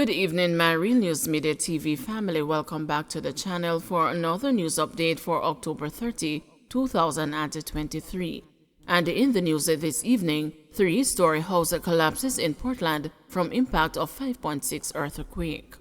Good evening, my Real News Media TV family. Welcome back to the channel for another news update for October 30, 2023. And in the news this evening, three-story house collapses in Portland from impact of 5.6 earthquake.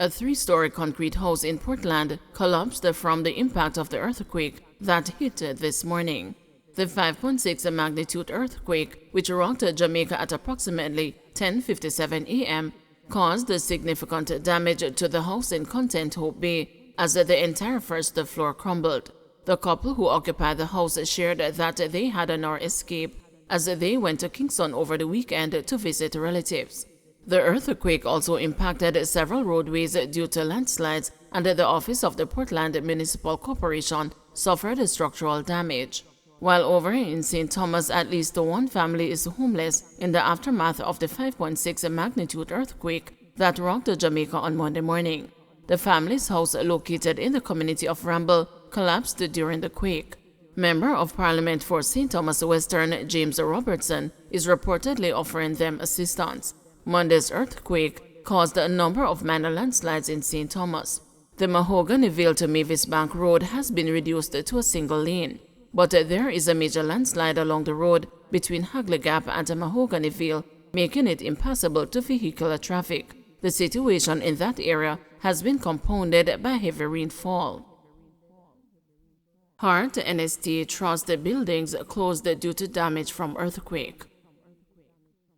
A three-story concrete house in Portland collapsed from the impact of the earthquake that hit this morning. The 5.6 magnitude earthquake, which rocked Jamaica at approximately 10:57 a.m., caused significant damage to the house in Content Hope Bay as the entire first floor crumbled. The couple who occupied the house shared that they had an hour escape as they went to Kingston over the weekend to visit relatives. The earthquake also impacted several roadways due to landslides, and the office of the Portland Municipal Corporation suffered structural damage. While over in St. Thomas, at least one family is homeless in the aftermath of the 5.6 magnitude earthquake that rocked Jamaica on Monday morning. The family's house, located in the community of Ramble, collapsed during the quake. Member of Parliament for St. Thomas Western, James Robertson, is reportedly offering them assistance. Monday's earthquake caused a number of minor landslides in St. Thomas. The Mahoganyville to Mavis Bank Road has been reduced to a single lane, but there is a major landslide along the road between Hagley Gap and Mahoganyville, making it impassable to vehicular traffic. The situation in that area has been compounded by heavy rainfall. Heart NST Trust buildings closed due to damage from earthquake.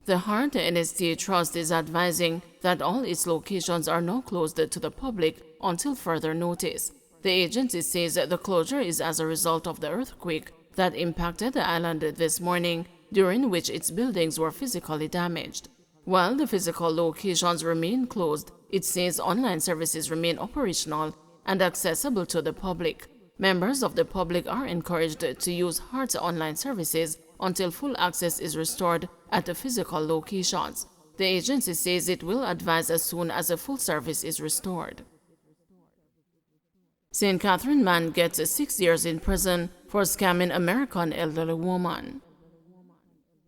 The Heart NST Trust is advising that all its locations are now closed to the public until further notice. The agency says the closure is as a result of the earthquake that impacted the island this morning, during which its buildings were physically damaged. While the physical locations remain closed, it says online services remain operational and accessible to the public. Members of the public are encouraged to use Heart's online services until full access is restored at the physical locations. The agency says it will advise as soon as a full service is restored. St. Catherine man gets 6 years in prison for scamming American elderly woman.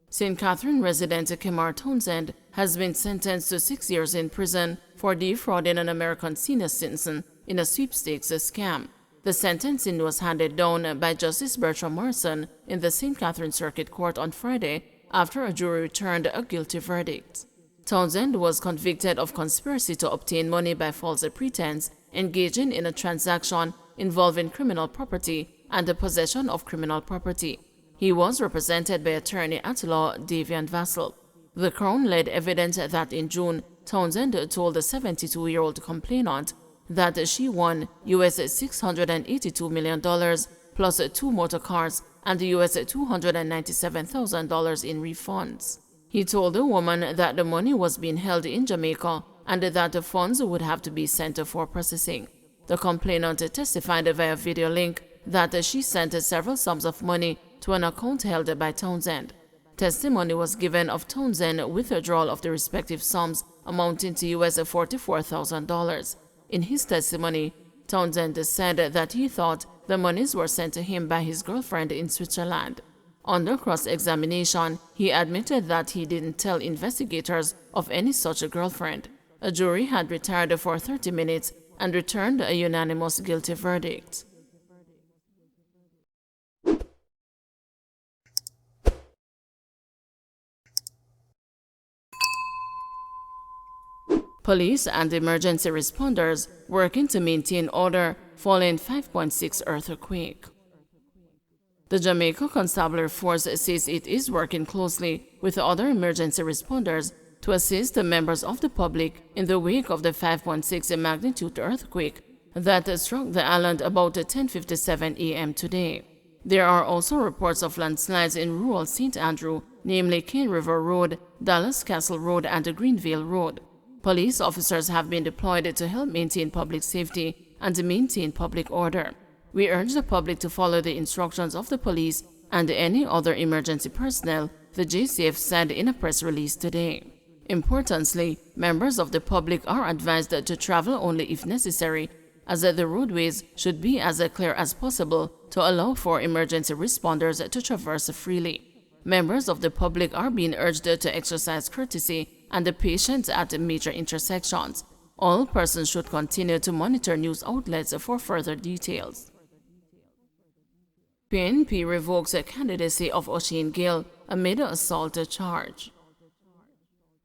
St. Catherine resident Kemar Townsend has been sentenced to 6 years in prison for defrauding an American senior citizen in a sweepstakes scam. The sentencing was handed down by Justice Bertram Morrison in the St. Catherine Circuit Court on Friday after a jury returned a guilty verdict. Townsend was convicted of conspiracy to obtain money by false pretense, engaging in a transaction involving criminal property and the possession of criminal property. He was represented by attorney at law Davian Vassell. The Crown led evidence that in June, Townsend told the 72-year-old complainant that she won US $682 million plus 2 motor cars and US $297,000 in refunds. He told the woman that the money was being held in Jamaica and that the funds would have to be sent for processing. The complainant testified via video link that she sent several sums of money to an account held by Townsend. Testimony was given of Townsend withdrawal of the respective sums amounting to US $44,000. In his testimony, Townsend said that he thought the monies were sent to him by his girlfriend in Switzerland. Under cross-examination, he admitted that he didn't tell investigators of any such girlfriend. A jury had retired for 30 minutes and returned a unanimous guilty verdict. Police and emergency responders working to maintain order following 5.6 earthquake. The Jamaica Constabulary Force says it is working closely with other emergency responders to assist the members of the public in the wake of the 5.6 magnitude earthquake that struck the island about 10:57 a.m. today. There are also reports of landslides in rural St. Andrew, namely Cane River Road, Dallas Castle Road, and Greenvale Road. Police officers have been deployed to help maintain public safety and maintain public order. We urge the public to follow the instructions of the police and any other emergency personnel, the JCF said in a press release today. Importantly, members of the public are advised to travel only if necessary, as the roadways should be as clear as possible to allow for emergency responders to traverse freely. Members of the public are being urged to exercise courtesy and the patients at major intersections. All persons should continue to monitor news outlets for further details. PNP revokes the candidacy of O'Shane Gill amid assault charge.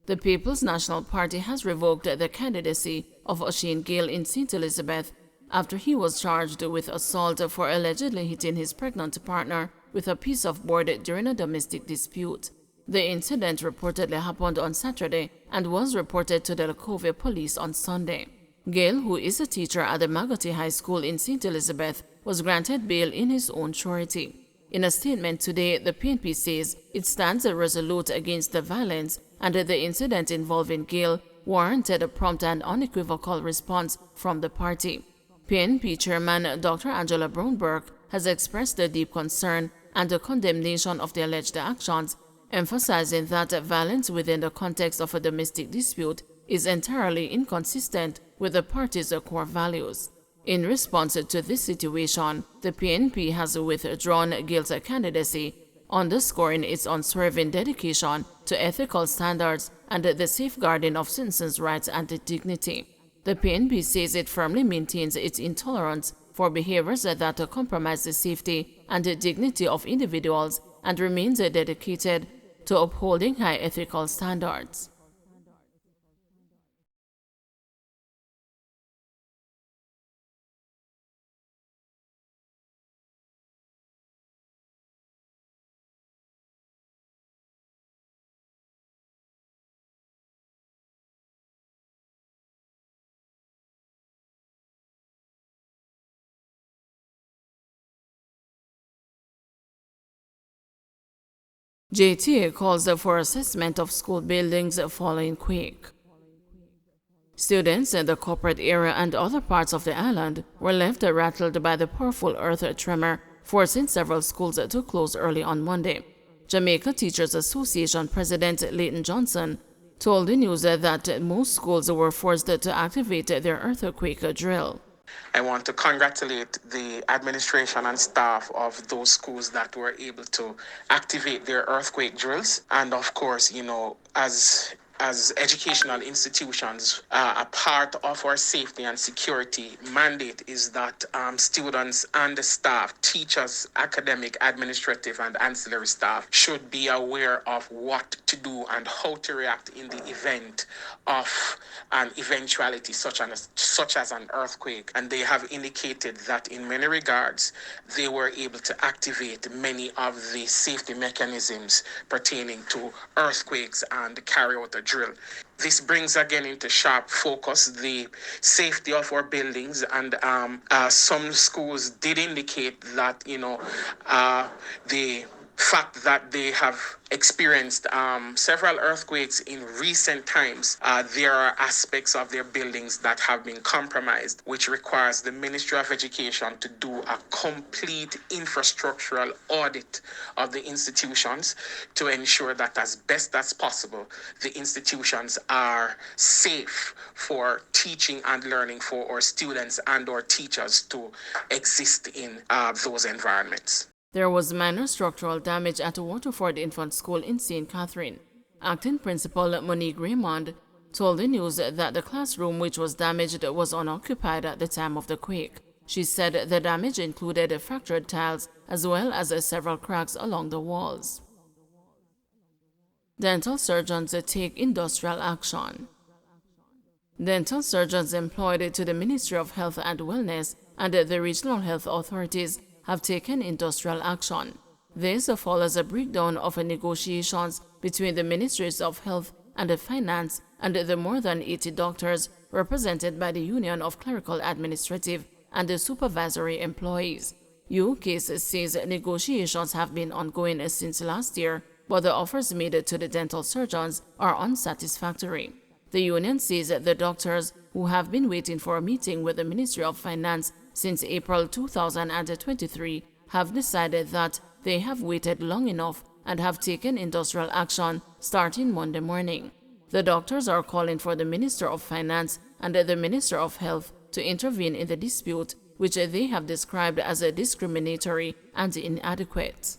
The People's National Party has revoked the candidacy of O'Shane Gill in St. Elizabeth after he was charged with assault for allegedly hitting his pregnant partner with a piece of board during a domestic dispute. The incident reportedly happened on Saturday and was reported to the Lakove police on Sunday. Gill, who is a teacher at the Magotty High School in St. Elizabeth, was granted bail in his own surety. In a statement today, the PNP says it stands resolute against the violence and the incident involving Gill warranted a prompt and unequivocal response from the party. PNP Chairman Dr. Angela Brownburg has expressed a deep concern and a condemnation of the alleged actions, emphasizing that violence within the context of a domestic dispute is entirely inconsistent with the party's core values. In response to this situation, the PNP has withdrawn Gill's candidacy, underscoring its unswerving dedication to ethical standards and the safeguarding of citizens' rights and dignity. The PNP says it firmly maintains its intolerance for behaviors that compromise the safety and the dignity of individuals and remains dedicated to upholding high ethical standards. JTA calls for assessment of school buildings following quake. Students in the corporate area and other parts of the island were left rattled by the powerful earth tremor, forcing several schools to close early on Monday. Jamaica Teachers Association President Leighton Johnson told the news that most schools were forced to activate their earthquake drill. I want to congratulate the administration and staff of those schools that were able to activate their earthquake drills. And of course, as educational institutions, a part of our safety and security mandate is that students and the staff, teachers, academic, administrative, and ancillary staff should be aware of what to do and how to react in the event of an eventuality such as an earthquake. And they have indicated that in many regards, they were able to activate many of the safety mechanisms pertaining to earthquakes and carry out a drill. This brings again into sharp focus the safety of our buildings, and some schools did indicate that the fact that they have experienced several earthquakes in recent times, there are aspects of their buildings that have been compromised, which requires the Ministry of Education to do a complete infrastructural audit of the institutions to ensure that as best as possible, the institutions are safe for teaching and learning for our students and our teachers to exist in those environments. There was minor structural damage at Waterford Infant School in St. Catherine. Acting Principal Monique Raymond told the news that the classroom which was damaged was unoccupied at the time of the quake. She said the damage included fractured tiles as well as several cracks along the walls. Dental surgeons take industrial action. Dental surgeons employed to the Ministry of Health and Wellness and the regional health authorities have taken industrial action. This follows a breakdown of negotiations between the Ministries of Health and Finance and the more than 80 doctors represented by the Union of Clerical Administrative and Supervisory Employees. UCASE says negotiations have been ongoing since last year, but the offers made to the dental surgeons are unsatisfactory. The union says the doctors, who have been waiting for a meeting with the Ministry of Finance since April 2023, have decided that they have waited long enough and have taken industrial action starting Monday morning. The doctors are calling for the Minister of Finance and the Minister of Health to intervene in the dispute, which they have described as discriminatory and inadequate.